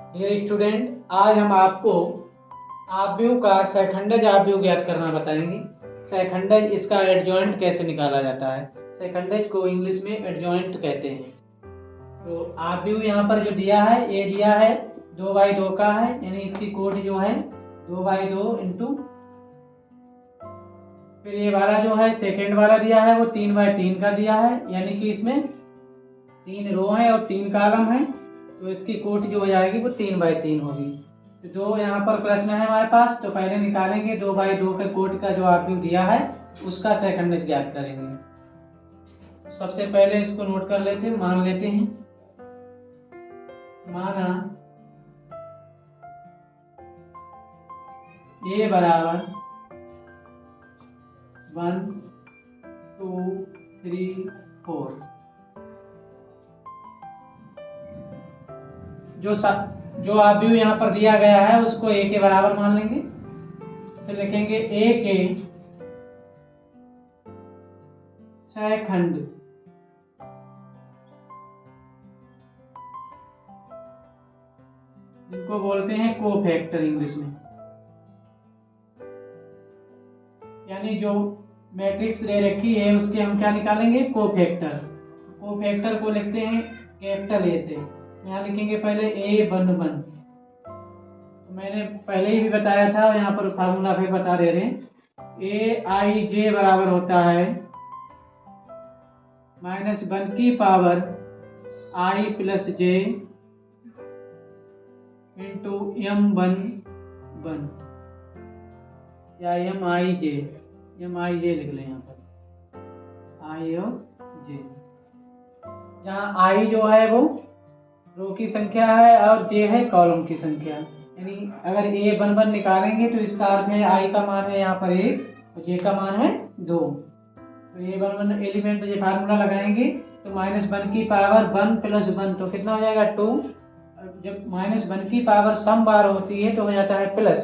Dear student, आज हम आपको आव्यूह का सहखंडज आव्यूह ज्ञात करना बताएंगे। सहखंडज इसका एडजॉइंट कैसे निकाला जाता है। सहखंडज को इंग्लिश में एडजॉइंट कहते हैं। तो आव्यूह यहाँ पर जो दिया है, ये दिया है 2/2 का है, यानी इसकी कोट जो है 2/2 इंटू, फिर ये वाला जो है सेकेंड वाला दिया है वो 3/3 का दिया है, यानी कि इसमें 3 रो है और 3 कॉलम है, तो इसकी कोट जो हो जाएगी वो 3/3 होगी। तो जो यहाँ पर प्रश्न है हमारे पास, तो पहले निकालेंगे 2/2 के कोट का जो आव्यूह दिया है उसका सहखंडज ज्ञात करेंगे। सबसे पहले इसको नोट कर लेते हैं, मान लेते हैं। माना a बराबर 1 2 3 4। जो आव्यूह यहाँ पर दिया गया है उसको a के बराबर मान लेंगे। फिर लिखेंगे a के सहखंड जिनको बोलते हैं कोफैक्टर इंग्लिश में, यानी जो मैट्रिक्स दे रखी है उसके हम क्या निकालेंगे, कोफैक्टर। कोफैक्टर को लिखते हैं कैपिटल ए से। यहाँ लिखेंगे पहले A11। तो मैंने पहले ही भी बताया था और यहाँ पर फार्मूला फिर बता दे रहे हैं। AIJ बराबर होता है -1 की power I + J into M11 या MIJ लिख लें यहाँ पर, I और J। जहाँ I जो है वो रो की संख्या है और J है कॉलम की संख्या, यानी अगर A11 निकालेंगे तो इसका अर्थ है I का मान है यहाँ पर 1 और J का मान है 2। तो A11 एलिमेंट जो फार्मूला लगाएंगे तो -1 की पावर 1 + 1 तो कितना हो जाएगा 2। जब -1 की पावर सम बार होती है तो हो जाता है प्लस,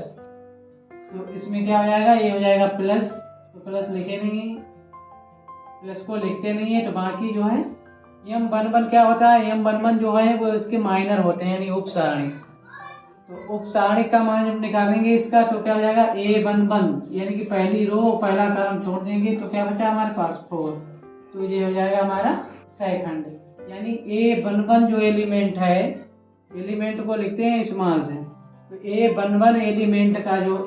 तो इसमें क्या हो जाएगा, ये हो जाएगा प्लस। तो प्लस लिखे नहीं, प्लस को लिखते नहीं है, तो बाकी जो है M11 क्या होता है, M11 जो है वो इसके माइनर होते हैं, यानी उप सारणी। तो उप सारणी का मान जब निकालेंगे इसका तो क्या हो जाएगा A11, यानी कि पहली रो पहला कॉलम छोड़ देंगे तो क्या बचा हमारे पास 4। तो ये हो जाएगा हमारा सहखंड, यानी A11 जो एलिमेंट है, एलिमेंट को लिखते हैं स्मॉल से। तो A11 एलिमेंट का जो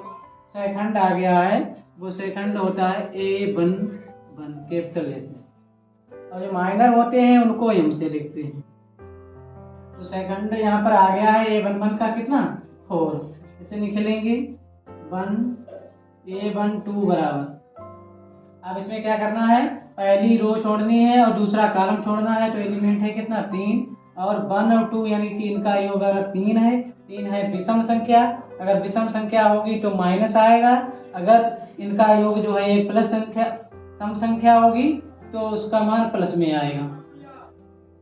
सहखंड आ गया है वो सहखंड होता है A11 कैपिटल ए से, और जो माइनर होते हैं उनको M से लिखते हैं। तो सहखंड यहाँ पर आ गया है A11 का कितना 4। इसे निकलेंगे 1 A12 बराबर। अब इसमें क्या करना है, पहली रो छोड़नी है और दूसरा कॉलम छोड़ना है। तो एलिमेंट है कितना 3, और 1 और 2 यानी कि इनका योग अगर 3 है, 3 है विषम संख्या। अगर विषम संख्या होगी तो माइनस आएगा, अगर इनका योग जो है एक प्लस संख्या सम संख्या होगी तो उसका मान प्लस में आएगा।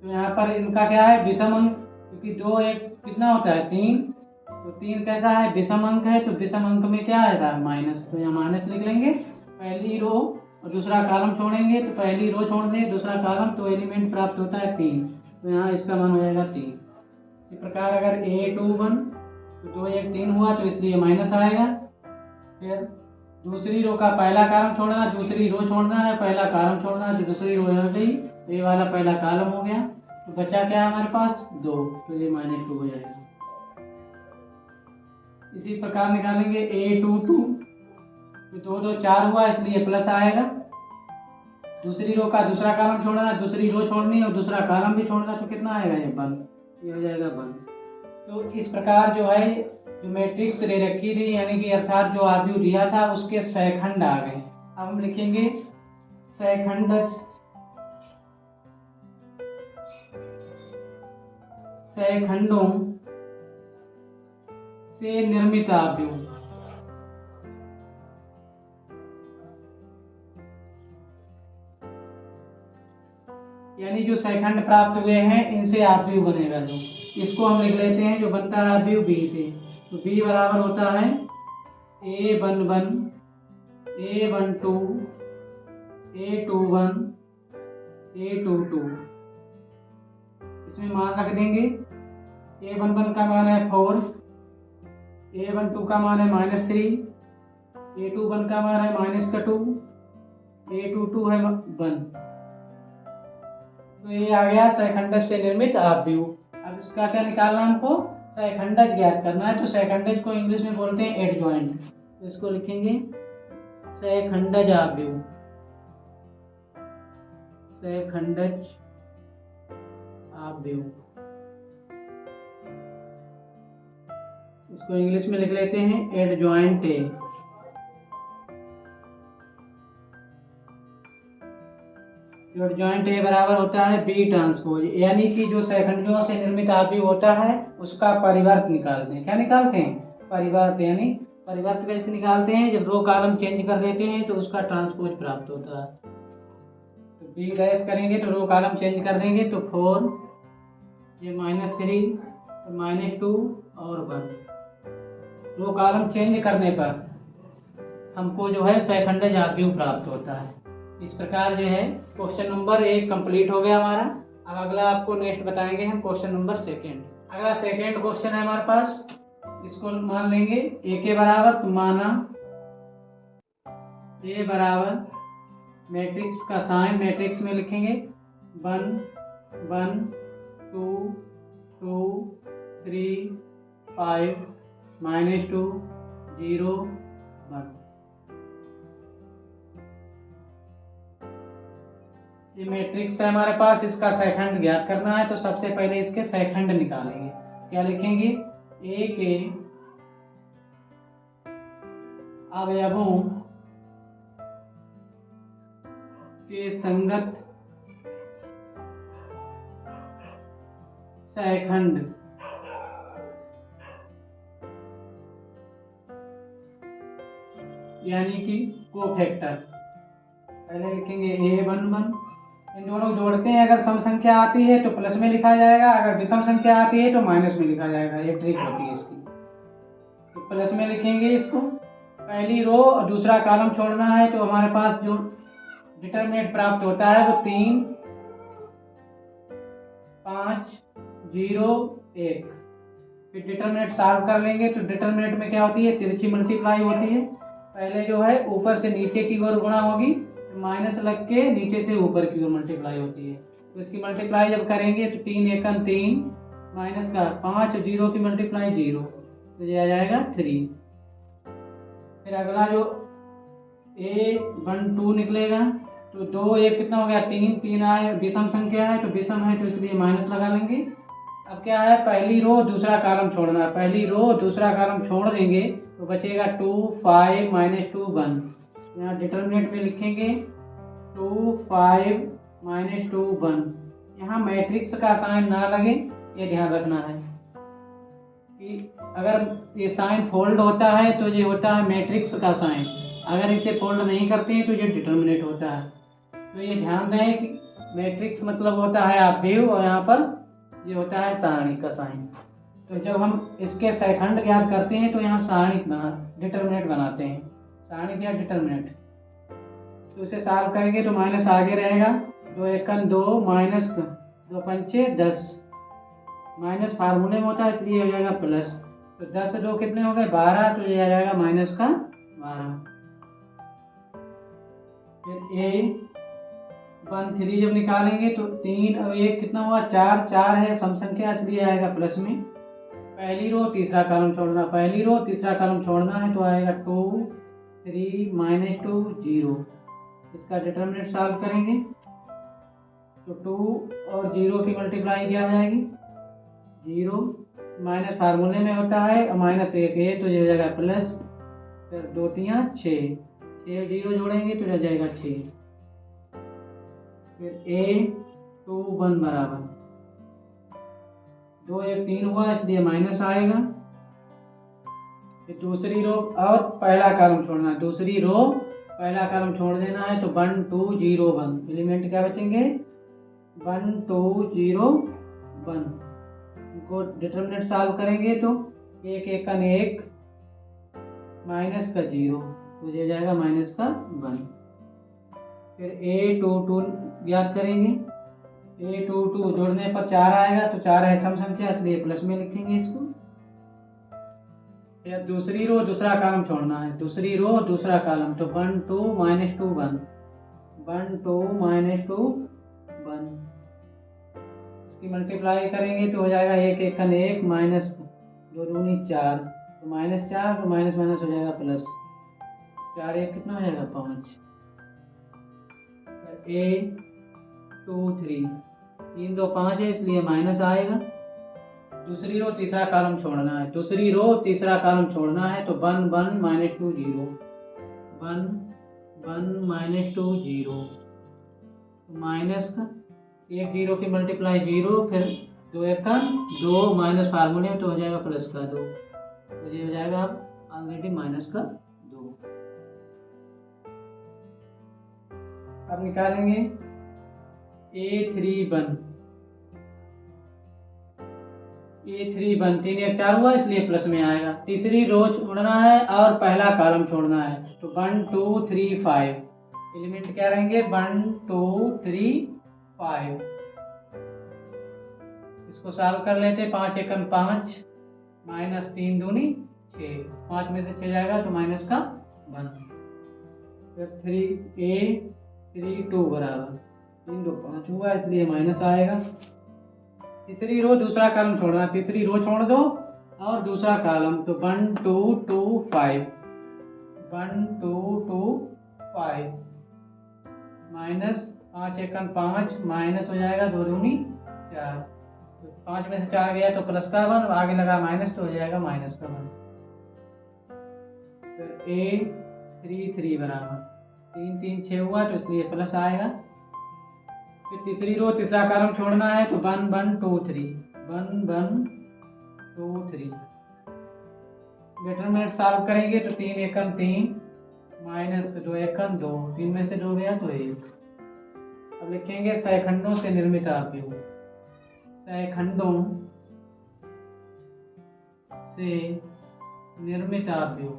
तो यहाँ पर इनका क्या है विषम अंक, क्योंकि 2 1 कितना होता है 3, तो 3 कैसा है विषम अंक है, तो विषम अंक में क्या आएगा माइनस। तो यहाँ माइनस लिख लेंगे, पहली रो और दूसरा कॉलम छोड़ेंगे तो पहली रो छोड़ दें दूसरा कॉलम, तो एलिमेंट प्राप्त होता है 3। तो यहाँ इसका मान हो जाएगा 3। इसी प्रकार अगर A21 तो 2 1 3 हुआ तो इसलिए माइनस आएगा। फिर दूसरी रो का पहला कॉलम छोड़ना, दूसरी रो छोड़ना है, पहला कॉलम छोड़ना है, तो दूसरी रो हो गई, ये वाला पहला कॉलम हो गया। तो बचा क्या है हमारे पास 2, तो ये -2 हो जाएगा। इसी प्रकार निकालेंगे A22 तो 2 2 4 हुआ, इसलिए प्लस आएगा। दूसरी रो का दूसरा कॉलम छोड़ना, दूसरी रो छोड़नी और दूसरा कॉलम भी छोड़ना, तो कितना आएगा ये 1, ये हो जाएगा 1। तो इस प्रकार जो है जो मैट्रिक्स दे रखी थी, यानी कि अर्थात जो आव्यूह दिया था उसके सहखंड आ गए। अब हम लिखेंगे सहखंडज, सहखंडों से निर्मित आव्यूह। यानी जो सहखंड प्राप्त हुए हैं इनसे आव्यूह बनेगा। जो इसको हम लिख लेते हैं, जो बनता है आव्यूह B से। तो B बराबर होता है A11 A12 A21 A22। इसमें मान रख देंगे A11 का मान है 4, A12 का मान है -3, A21 का मान है -2, A22 है 1। तो ये आ गया सहखंडज से निर्मित आव्यूह। अब इसका क्या निकालना है हमको, सहखंडज ज्ञात करना है। तो सहखंडज को इंग्लिश में बोलते हैं एडजॉइंट। तो इसको लिखेंगे सहखंडज आव्यूह, सहखंडज आव्यूह। इसको इंग्लिश में लिख लेते हैं एडजॉइंट ए। एडजॉइंट ए बराबर होता है बी ट्रांसपोज, यानी कि जो सहखंडों से निर्मित आव्यूह होता है उसका परिवर्त निकालते हैं। क्या निकालते हैं, परिवर्त। यानी परिवर्त कैसे निकालते हैं, जब रो कॉलम चेंज कर देते हैं तो उसका ट्रांसपोज प्राप्त होता है। तो बी डैश करेंगे तो रो कॉलम चेंज कर देंगे तो 4, ये -3, -2 और 1। रो कॉलम चेंज करने पर हमको जो है सहखंडज आव्यूह प्राप्त होता है। इस प्रकार जो है क्वेश्चन नंबर 1 कंप्लीट हो गया हमारा। अब अगला आपको नेक्स्ट बताएंगे हम क्वेश्चन नंबर 2। अगला सेकेंड क्वेश्चन है हमारे पास। इसको मान लेंगे ए के बराबर, तो माना ए बराबर मैट्रिक्स का साइन मैट्रिक्स में लिखेंगे 1 1 2 2 3 5 -2 0 1। ये मैट्रिक्स है हमारे पास, इसका सहखंड ज्ञात करना है। तो सबसे पहले इसके सहखंड निकालेंगे। क्या लिखेंगे, ए के अवयवों के संगत सहखंड यानी कि कोफैक्टर। पहले लिखेंगे A11। इन दोनों जोड़ते हैं, अगर सम संख्या आती है तो प्लस में लिखा जाएगा, अगर विषम संख्या आती है तो माइनस में लिखा जाएगा। ये ट्रिक होती है इसकी। तो प्लस में लिखेंगे इसको, पहली रो और दूसरा कॉलम छोड़ना है। तो हमारे पास जो डिटरमिनेंट प्राप्त होता है वो 3 5 0 1। फिर डिटरमिनेंट सॉल्व कर लेंगे तो डिटरमिनेंट में क्या होती है, तिरछी मल्टीप्लाई होती है। पहले जो है ऊपर से नीचे की ओर गुणा होगी, माइनस लग के नीचे से ऊपर की ओर मल्टीप्लाई होती है। तो इसकी मल्टीप्लाई जब करेंगे तो 3 एकम 3 माइनस का 5 0 की मल्टीप्लाई 0, तो ये आ जाएगा 3। फिर अगला जो A12 निकलेगा तो 2 1 कितना हो गया, 3 3 आए, विषम संख्या है तो विषम है तो इसलिए माइनस लगा लेंगे। अब क्या है, पहली रो दूसरा कॉलम छोड़ना है। पहली रो दूसरा कॉलम छोड़ देंगे तो बचेगा 2 5 -2 1। यहाँ डिटरमिनेंट में लिखेंगे 2 5 -2 1। यहाँ मैट्रिक्स का साइन ना लगे, ये ध्यान रखना है कि अगर ये साइन फोल्ड होता है तो ये होता है मैट्रिक्स का साइन, अगर इसे फोल्ड नहीं करते हैं तो ये डिटरमिनेंट होता है। तो ये ध्यान दें कि मैट्रिक्स मतलब होता है आव्यूह और यहाँ पर ये होता है सारणी का साइन। तो जब हम इसके सहखंड ज्ञात करते हैं तो यहाँ सारणी डिटरमिनेंट बनाते हैं, सारणी या डिटरमिनेंट। तो इसे सॉल्व करेंगे तो माइनस आगे रहेगा, 2 एकम 2 माइनस 2 पंचे 10, माइनस फार्मूले में होता है इसलिए हो जाएगा प्लस। तो 10 से 2 कितने हो गए, 12, तो ये आ जाएगा माइनस का 12। फिर A13 जब निकालेंगे तो 3 और 1 कितना हुआ, 4 4 है सम संख्या इसलिए आएगा प्लस में। पहली रो तीसरा कॉलम छोड़ना, पहली रो तीसरा कॉलम छोड़ना है तो आएगा 2 3 -2 0। इसका डिटरमिनेंट सॉल्व करेंगे तो 2 और 0 की मल्टीप्लाई क्या हो जाएगी, 0 माइनस फार्मूले में होता है और माइनस 1 है तो ये हो जाएगा प्लस। फिर 2 3 6, 6 0 जोड़ेंगे तो हो जाएगा 6। फिर A21 बराबर 2 1 3 हुआ इसलिए माइनस आएगा। फिर दूसरी रो और पहला कॉलम छोड़ना है, दूसरी रो पहला कॉलम छोड़ देना है तो 1 2 0 1। एलिमेंट क्या बचेंगे, 1 2 0 1। इनको डिटरमिनेंट सॉल्व करेंगे तो 1 एकम 1 माइनस का 0 तो ये जाएगा माइनस का 1। फिर A22 ज्ञात करेंगे ए टू टू जोड़ने पर 4 आएगा, तो 4 है सम संख्या इसलिए प्लस में लिखेंगे इसको। फिर दूसरी रो दूसरा कॉलम छोड़ना है, दूसरी रो दूसरा कॉलम, तो 1 2 -2 1 1 2 -2 1। इसकी मल्टीप्लाई करेंगे तो हो जाएगा 1 1 1 माइनस 2 दूनी 4, तो -4 तो माइनस माइनस हो जाएगा प्लस, 4 1 कितना हो जाएगा 5। ए 2 3 3 2 5 है इसलिए माइनस आएगा। दूसरी रो तीसरा कॉलम छोड़ना है, दूसरी रो तीसरा कॉलम छोड़ना है, तो 1 1 -2 0 1 1 -2 0, माइनस का 1 0 की मल्टीप्लाई 0, फिर 2 1 का 2 माइनस फार्मूले में तो हो जाएगा प्लस का 2, तो ये हो जाएगा ऑलरेडी माइनस का 2। अब निकालेंगे A3 1 A3 1 3 1 4 हुआ इसलिए प्लस में आएगा। तीसरी रो छोड़ना है और पहला कॉलम छोड़ना है, तो 1 2 3 5 एलिमेंट क्या रहेंगे 1 2 3 5। इसको सॉल्व कर लेते, 5 1 5 माइनस 3 दूनी 6, 5 में से 6 जाएगा तो माइनस का 1। फिर 3 A 3 2 बराबर 3 2 5 हुआ इसलिए माइनस आएगा। तीसरी रो दूसरा कॉलम छोड़ना, तीसरी रो छोड़ दो और दूसरा कॉलम, तो 1 2 2 5 1 2 2 5 माइनस 5 1 5 माइनस हो जाएगा 2 दूनी 4, तो 5 में से 4 गया तो प्लस का 1, आगे लगा माइनस तो हो जाएगा माइनस का 1। फिर A 3 3 बराबर 3 3 6 हुआ तो इसलिए प्लस आएगा। फिर तीसरी रो तीसरा कॉलम छोड़ना है, तो 1 1 2 3 1 1 2 3। डिटरमिनेंट सॉल्व करेंगे तो 3 1 3 माइनस 2 1 2, 3 में से 2 गया तो 1। अब लिखेंगे सहखंडों से निर्मित आव्यूह, सहखंडों से निर्मित आव्यूह।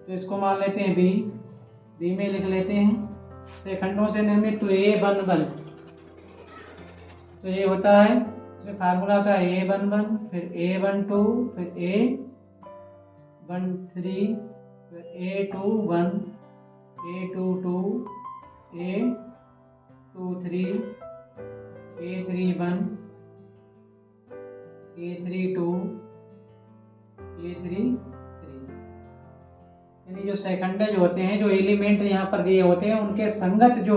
तो इसको मान लेते हैं बी में लिख लेते हैं सहखंडों से निर्मित, तो A 1 1, तो ये होता है इसमें फार्मूला होता है A 1 1, फिर A 1 2, फिर A 1 3, फिर A 2 1, A 2 2, A 2 3, A 3 1, A 3 2, A 3 3। यानी जो सहखंड जो होते हैं, जो एलिमेंट यहाँ पर दिए होते हैं, उनके संगत जो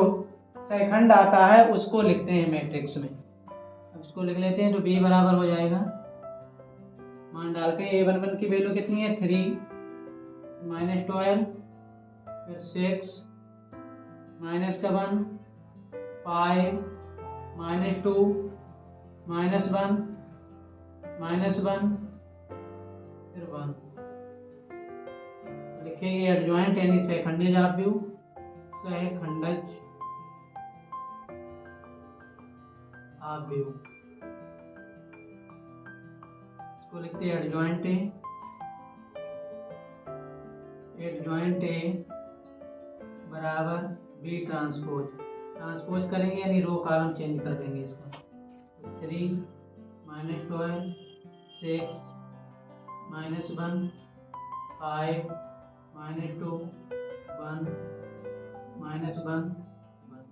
सहखंड आता है उसको लिखते हैं मैट्रिक्स में। अब इसको लिख लेते हैं, तो B बराबर हो जाएगा, मान डालते हैं A 1 1 की वैल्यू कितनी है 3 -12, फिर 6 माइनस का 1 5 -2 -1 -1 फिर 1। लिखेंगे एडजॉइंट यानी सहखंडज आव्यूह, सहखंडज आव्यूह, इसको लिखते हैं एडजॉइंट ए, एडजॉइंट ए बराबर B ट्रांसपोज, ट्रांसपोज करेंगे यानी रो कॉलम चेंज कर देंगे इसका, 3 -12 6 -1 5 -2 1 -1 1।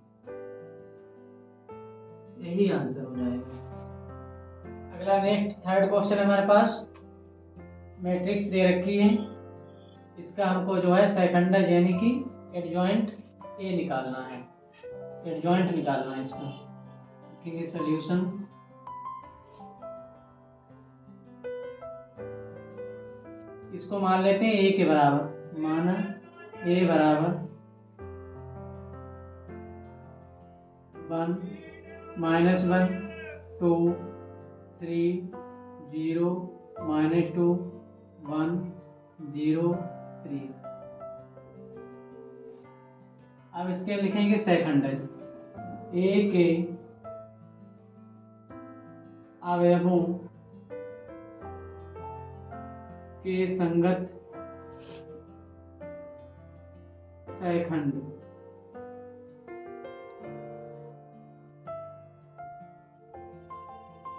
यही आंसर हो जाएगा। अगला नेक्स्ट थर्ड क्वेश्चन हमारे पास मैट्रिक्स दे रखी है, इसका हमको जो है सहखंडज यानी कि एडजॉइंट ए निकालना है, एडजॉइंट निकालना है इसका। लिखेंगे सॉल्यूशन, इसको मान लेते हैं A के बराबर, माना A बराबर 1 -1 2 3 0 -2 1 0 3। अब इसके लिखेंगे सहखंडज, A के अवयवों के संगत सेकंड।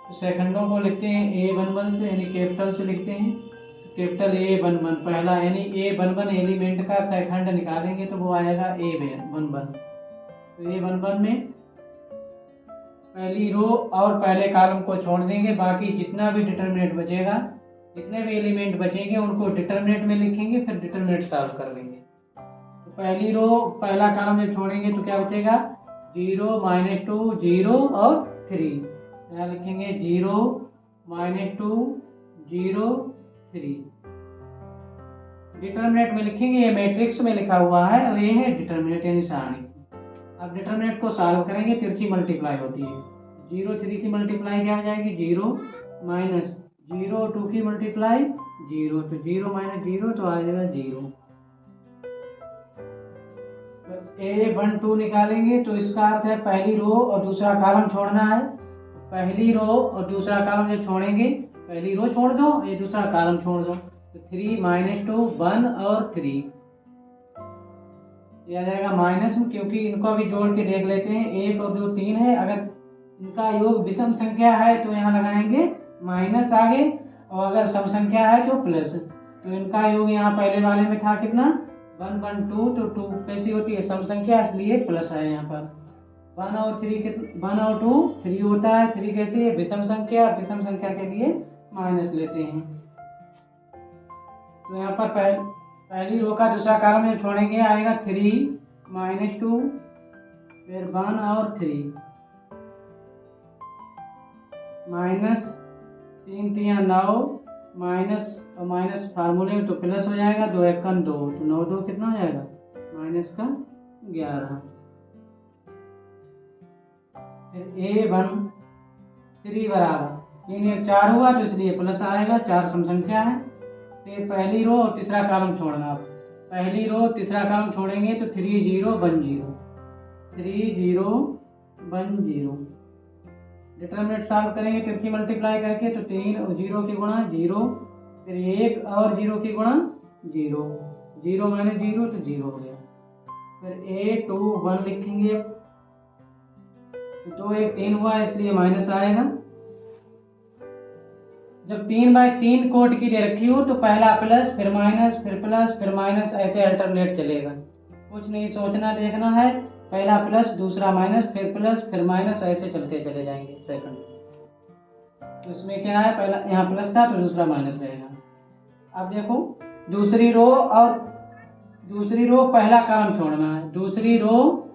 तो सेकंडों को लिखते हैं A11 से, यानी कैपिटल से लिखते हैं। कैपिटल A11 पहला, यानी A11 एलिमेंट का सेकंड निकालेंगे तो वो आएगा A11। तो A11 में पहली रो और पहले कॉलम को छोड़ देंगे, बाकी जितना भी डिटरमिनेंट बचेगा, जितने भी एलिमेंट बचेंगे उनको डिटरमिनेंट में लिखेंगे, फिर डिटरमिनेंट सॉल्व कर लेंगे। तो पहली रो पहला कॉलम जब छोड़ेंगे तो क्या बचेगा, 0 -2 0 और 3। यहाँ लिखेंगे 0 -2 0 3। डिटरमिनेंट में लिखेंगे, ये मैट्रिक्स में लिखा हुआ है और ये है डिटरमिनेंट यानी सारणी। अब डिटरमिनेंट को सॉल्व करेंगे, तिरछी मल्टीप्लाई होती है। 0 3 की मल्टीप्लाई क्या हो जाएगी, 0 -0 2 की मल्टीप्लाई 0, तो 0 -0 तो आ जाएगा 0। तो A12 निकालेंगे तो इसका अर्थ है पहली रो और दूसरा कॉलम छोड़ना है। पहली रो और दूसरा कॉलम जब छोड़ेंगे, पहली रो छोड़ दो, ये दूसरा कॉलम छोड़ दो, तो 3 -2 1 और 3 ये आ जाएगा माइनस में, क्योंकि इनको भी जोड़ के देख लेते हैं। 1 और 2 3 है, अगर इनका योग विषम संख्या है तो यहाँ लगाएंगे माइनस आगे, और अगर सम संख्या है तो प्लस। तो इनका योग यहाँ पहले वाले में था कितना, 1 1 2, तो 2 कैसी होती है सम संख्या, इसलिए प्लस है यहाँ पर। 1 और 2 3 होता है, 3 कैसी है विषम संख्या, विषम संख्या के लिए माइनस लेते हैं। तो यहाँ पर पहली रो का दूसरा कॉलम में छोड़ेंगे आएगा 3 -2 फिर 1 और 3 माइनस 3 3 9 माइनस और माइनस फार्मूले में तो प्लस हो जाएगा, 2 1 2, तो 9 2 कितना हो जाएगा माइनस का 11। फिर A1 3 बराबर 3 1 4 हुआ, तो इसलिए प्लस आएगा, 4 सम संख्या है। फिर पहली रो और तीसरा कॉलम छोड़ना, पहली रो तीसरा कॉलम छोड़ेंगे तो 3 0 1 0 3 0 1 0। डिटरमिनेंट सॉल्व करेंगे तिरछी मल्टीप्लाई करके, तो 3 और 0 की गुणा 0, फिर 1 और 0 की गुणा 0, 0 -0 तो 0 हो गया। फिर A21 लिखेंगे, तो 2 1 3 हुआ इसलिए माइनस आएगा। जब 3/3 कोट की दे रखी हो तो पहला प्लस फिर माइनस फिर प्लस फिर माइनस, ऐसे अल्टरनेट चलेगा, कुछ नहीं सोचना देखना है, पहला प्लस दूसरा माइनस फिर प्लस फिर माइनस, ऐसे चलते चले जाएंगे सेकंड। तो इसमें क्या है, पहला यहाँ प्लस था तो दूसरा माइनस रहेगा। अब देखो दूसरी रो पहला कॉलम छोड़ना है, दूसरी रो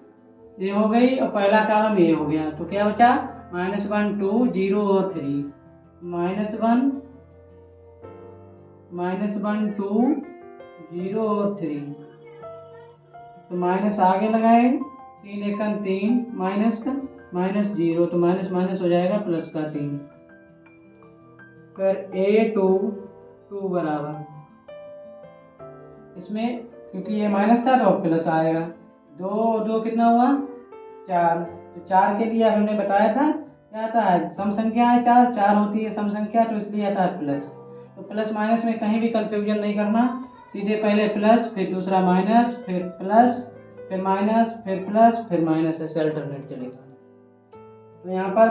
ये हो गई और पहला कॉलम ये हो गया, तो क्या बचा -1 2 0 और 3 -1 2 0 और 3, तो माइनस आगे लगाए, 3 1 3 माइनस का -0, तो माइनस माइनस हो जाएगा प्लस का 3। फिर A2 बराबर, इसमें क्योंकि ये माइनस था तो प्लस आएगा, 2 2 कितना हुआ 4, तो 4 के लिए हमने बताया था क्या आता है सम संख्या है, 4 होती है सम संख्या, तो इसलिए आता है प्लस। तो प्लस माइनस में कहीं भी कंफ्यूजन नहीं करना, सीधे पहले प्लस फिर दूसरा माइनस फिर प्लस फिर माइनस फिर प्लस फिर माइनस, ऐसे अल्टरनेट चलेगा। तो यहाँ पर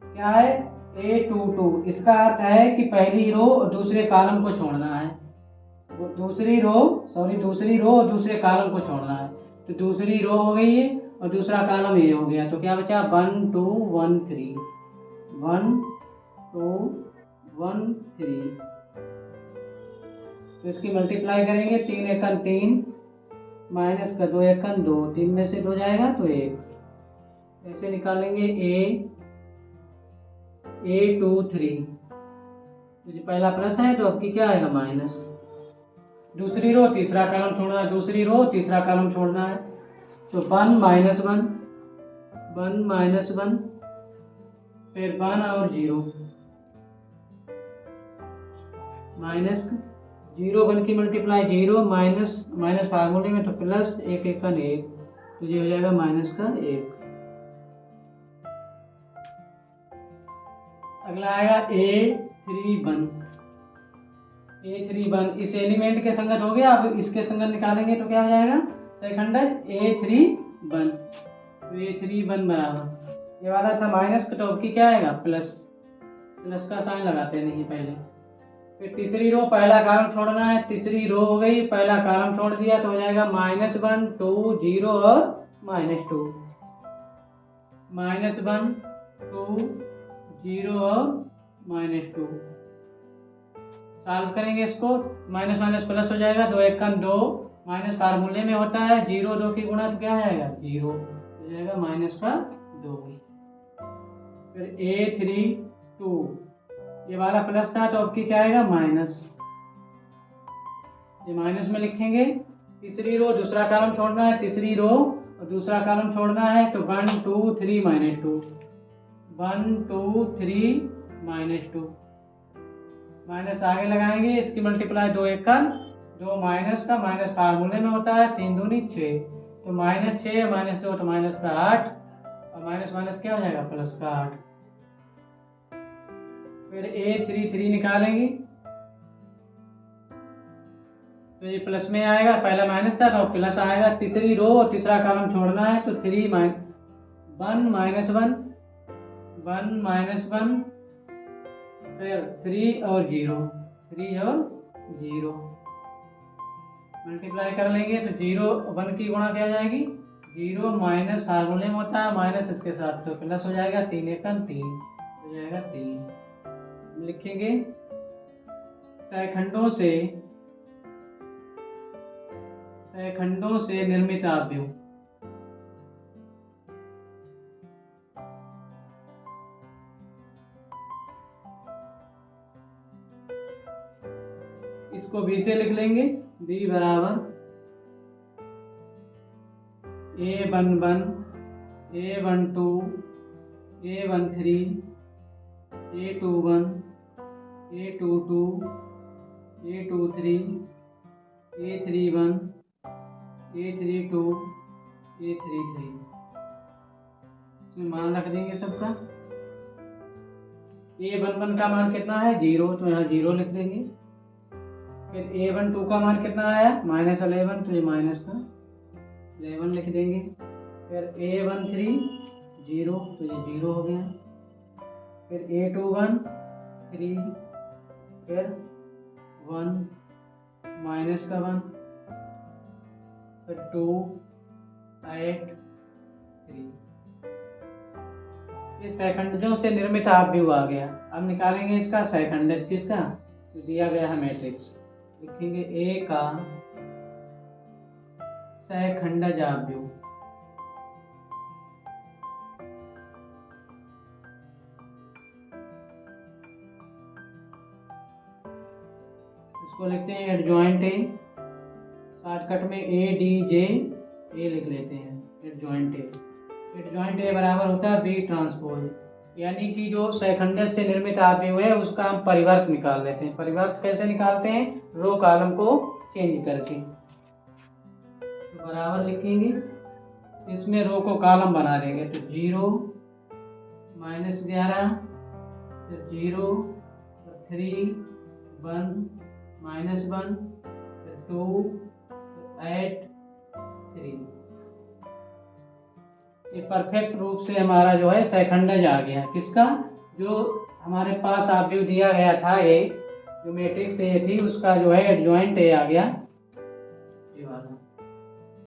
क्या है A22, इसका अर्थ है कि पहली रो और दूसरे कॉलम को छोड़ना है, दूसरी रो और दूसरे कॉलम को छोड़ना है। तो दूसरी रो हो गई है और दूसरा कॉलम ये हो गया, तो क्या बचा 1 2 1 3 1 2 1 3। तो इसकी मल्टीप्लाई करेंगे, 3 1 3 माइनस का 2 1 2, 3 में से 2 जाएगा तो 1, ऐसे निकालेंगे A23। तो जो पहला प्लस है तो आपकी क्या आएगा माइनस। दूसरी रो तीसरा कॉलम छोड़ना है, दूसरी रो तीसरा कॉलम छोड़ना है, तो 1 -1 1 -1 फिर 1 और 0 माइनस 0 1 की मल्टीप्लाई 0 माइनस फार्मूले में तो प्लस 1 1 1, तो ये हो जाएगा माइनस का 1। अगला आएगा A31, इस एलिमेंट के संगत हो गया। अब इसके संगत निकालेंगे तो क्या हो जाएगा सेकंडज A3 1, तो A3 1 बराबर, ये वाला था माइनस का, तो अब की क्या आएगा प्लस, प्लस का साइन लगाते नहीं पहले। फिर तीसरी रो पहला कॉलम छोड़ना है, तीसरी रो हो गई, पहला कॉलम छोड़ दिया तो हो जाएगा -1 2 0 और -2, -1 2 0 और -2। सॉल्व करेंगे इसको, माइनस माइनस प्लस हो जाएगा, 2 1 2, माइनस फार्मूले में होता है 0 2 की गुणा, तो क्या आ जाएगा 0 हो जाएगा -2। फिर A3 2, ये वाला प्लस था तो अब की क्या आएगा माइनस, ये माइनस में लिखेंगे। तीसरी रो दूसरा कॉलम छोड़ना है, तीसरी रो और दूसरा कॉलम छोड़ना है, तो 1 2 3 -2, 1 2 3 -2, माइनस आगे लगाएंगे, इसकी मल्टीप्लाई 2 1 2, माइनस का माइनस फार्मूले में होता है 3 दूनी 6, तो -6 -2 तो -8, और माइनस माइनस क्या हो जाएगा +8। फिर A3 3 निकालेंगे, तो ये प्लस में आएगा, पहला माइनस था तो प्लस आएगा। तीसरी रो और तीसरा कॉलम छोड़ना है, तो 3 1 -1 1 -1, फिर 3 और 0, 3 और 0 मल्टीप्लाई कर लेंगे, तो 0 1 की गुणा क्या जाएगी 0, माइनस फार्मूले में होता है माइनस, इसके साथ तो प्लस हो जाएगा, 3 1 3 हो जाएगा 3। लिखेंगे सैखंडों से निर्मित आव्यूह। इसको B से लिख लेंगे, B बराबर A11 A12 A13 A21 A22 A23 A31 A32 A33। इसमें मान रख देंगे सबका। A11 का मान कितना है 0, तो यहाँ 0 लिख देंगे। फिर A12 का मान कितना आया -11, तो ये माइनस का 11 लिख देंगे। फिर A13 0, तो ये 0 हो गया। फिर A21 3, फिर 1 माइनस का 1, फिर 2 8 3। ये सेकंडों से निर्मित आव्यूह आ गया। अब निकालेंगे इसका सेकंडज किसका, तो दिया गया है मैट्रिक्स, लिखेंगे A का सैखंडज आव्यूह। इसको लिखते हैं एडजॉइंट ए, शॉर्टकट में ADJ A लिख लेते हैं, एडजॉइंट ए। एडजॉइंट ए बराबर होता है B ट्रांसपोज, यानी कि जो सैखंडज से निर्मित आव्यूह है उसका हम परिवर्त निकाल लेते हैं। परिवर्त कैसे निकालते हैं, रो कॉलम को चेंज करके। तो बराबर लिखेंगे, इसमें रो को कॉलम बना देंगे, तो 0 -11, फिर 0, 3 1 -1, फिर 2 8 3। ये परफेक्ट रूप से हमारा जो है सैखंडज आ गया। किसका, जो हमारे पास आव्यूह दिया गया था ए, जो मैट्रिक्स ए थी उसका जो है एडजॉइंट ए आ गया।